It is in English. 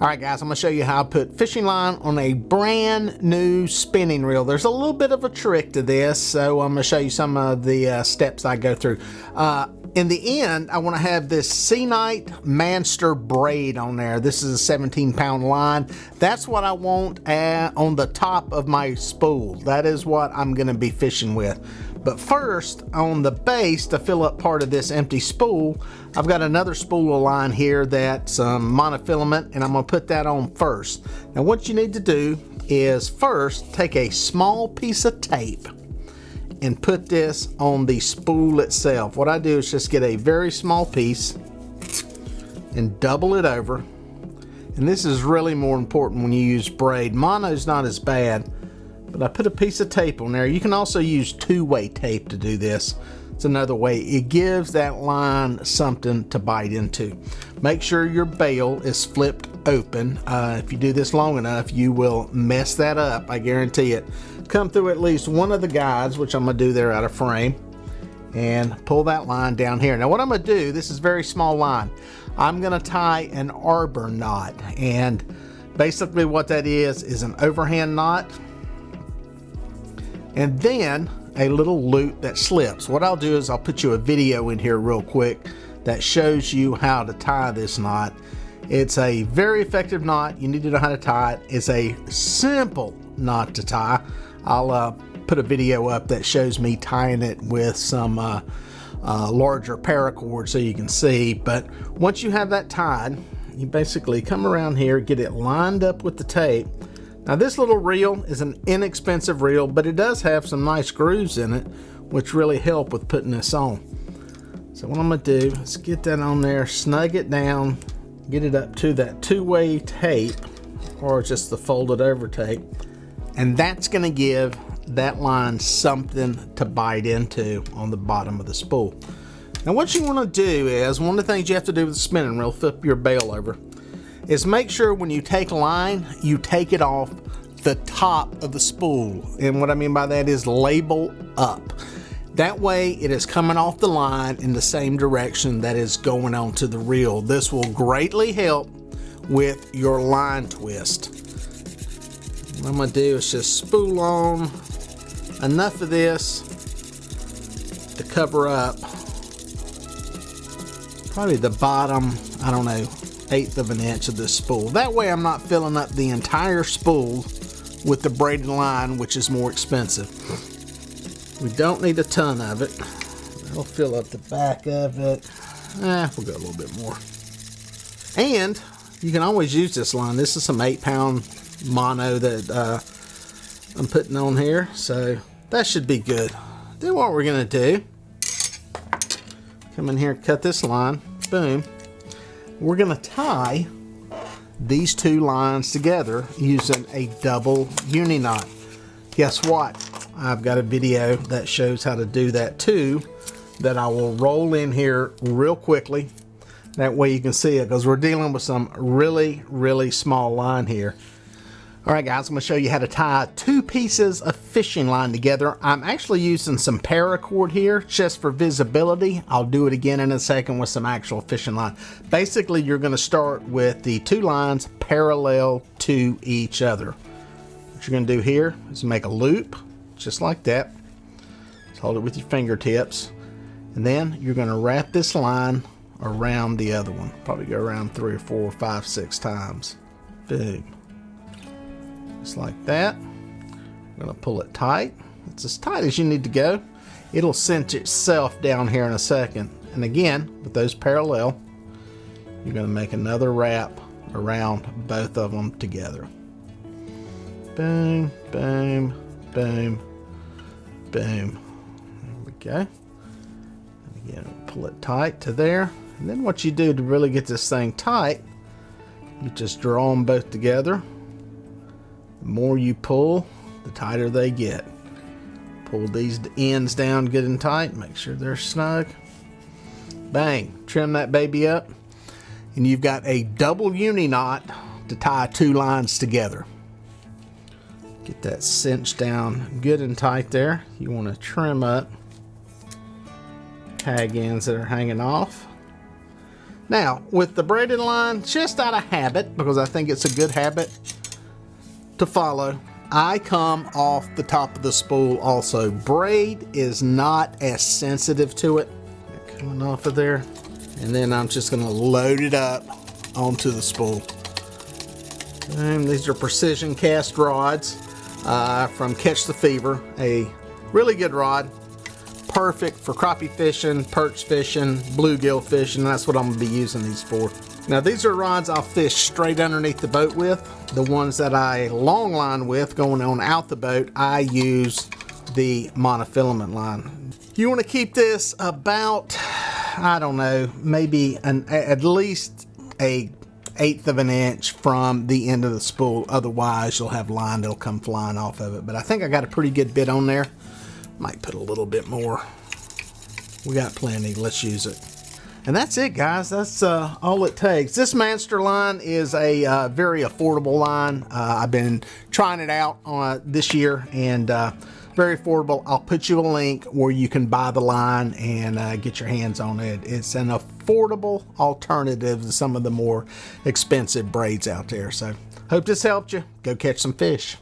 Alright guys, I'm going to show you how to put fishing line on a brand new spinning reel. There's a little bit of a trick to this, so I'm going to show you some of the steps I go through. In the end, I want to have this Sea Night Manster braid on there. This is a 17-pound line. That's what I want on the top of my spool. That is what I'm going to be fishing with. But first, on the base, to fill up part of this empty spool, I've got another spool of line here that's monofilament, and I'm going to put that on first. Now what you need to do is first take a small piece of tape and put this on the spool itself. What I do is just get a very small piece and double it over. And this is really more important when you use braid. Mono's not as bad, but I put a piece of tape on there. You can also use two-way tape to do this. It's another way. It gives that line something to bite into. Make sure your bail is flipped open. If you do this long enough, you will mess that up, I guarantee it. Come through at least one of the guides, which I'm going to do there out of frame, and pull that line down here. Now what I'm going to do, this is very small line. I'm going to tie an arbor knot, and basically what that is an overhand knot, and then a little loop that slips. What I'll do is I'll put you a video in here real quick that shows you how to tie this knot. It's a very effective knot. You need to know how to tie it. It's a simple knot to tie. I'll put a video up that shows me tying it with some larger paracord so you can see. But once you have that tied, you basically come around here, get it lined up with the tape. Now this little reel is an inexpensive reel, but it does have some nice grooves in it, which really help with putting this on. So what I'm going to do is get that on there, snug it down, get it up to that two-way tape, or just the folded over tape, and that's going to give that line something to bite into on the bottom of the spool. Now what you want to do is, one of the things you have to do with the spinning reel, flip your bail over, is make sure when you take line, you take it off the top of the spool. And what I mean by that is label up. That way it is coming off the line in the same direction that is going onto the reel. This will greatly help with your line twist. What I'm going to do is just spool on enough of this to cover up probably the bottom, I don't know, 1/8 of an inch of this spool. That way I'm not filling up the entire spool with the braided line, which is more expensive. We don't need a ton of it. I'll fill up the back of it. We'll go a little bit more. And you can always use this line. This is some 8-pound mono that I'm putting on here, so that should be good. Then what we're gonna do, come in here, cut this line, boom. We're going to tie these two lines together using a double uni knot. Guess what? I've got a video that shows how to do that too, that I will roll in here real quickly. That way you can see it, because we're dealing with some really, really small line here. Alright guys, I'm going to show you how to tie two pieces of fishing line together. I'm actually using some paracord here just for visibility. I'll do it again in a second with some actual fishing line. Basically, you're going to start with the two lines parallel to each other. What you're going to do here is make a loop, just like that. Just hold it with your fingertips. And then you're going to wrap this line around the other one. Probably go around 3 or 4 or 5, 6 times. Boom. Just like that. I'm going to pull it tight. It's as tight as you need to go. It'll cinch itself down here in a second. And again, with those parallel, you're going to make another wrap around both of them together. Boom, boom, boom, boom. There we go. And again, pull it tight to there. And then what you do to really get this thing tight, you just draw them both together. The more you pull, the tighter they get. Pull these ends down good and tight. Make sure they're snug. Bang. Trim that baby up. And you've got a double uni knot to tie two lines together. Get that cinched down good and tight there. You want to trim up tag ends that are hanging off. Now, with the braided line, just out of habit, because I think it's a good habit to follow, I come off the top of the spool also. Braid is not as sensitive to it. Coming off of there. And then I'm just going to load it up onto the spool. And these are precision cast rods from Catch the Fever. A really good rod. Perfect for crappie fishing, perch fishing, bluegill fishing. That's what I'm going to be using these for. Now these are rods I'll fish straight underneath the boat with. The ones that I long line with going on out the boat, I use the monofilament line. You want to keep this about, I don't know, maybe at least a 1/8 of an inch from the end of the spool. Otherwise you'll have line that'll come flying off of it. But I think I got a pretty good bit on there. Might put a little bit more. We got plenty. Let's use it. And that's it, guys. That's all it takes. This Manster line is a very affordable line. I've been trying it out this year, and very affordable. I'll put you a link where you can buy the line and get your hands on it. It's an affordable alternative to some of the more expensive braids out there. So hope this helped you. Go catch some fish.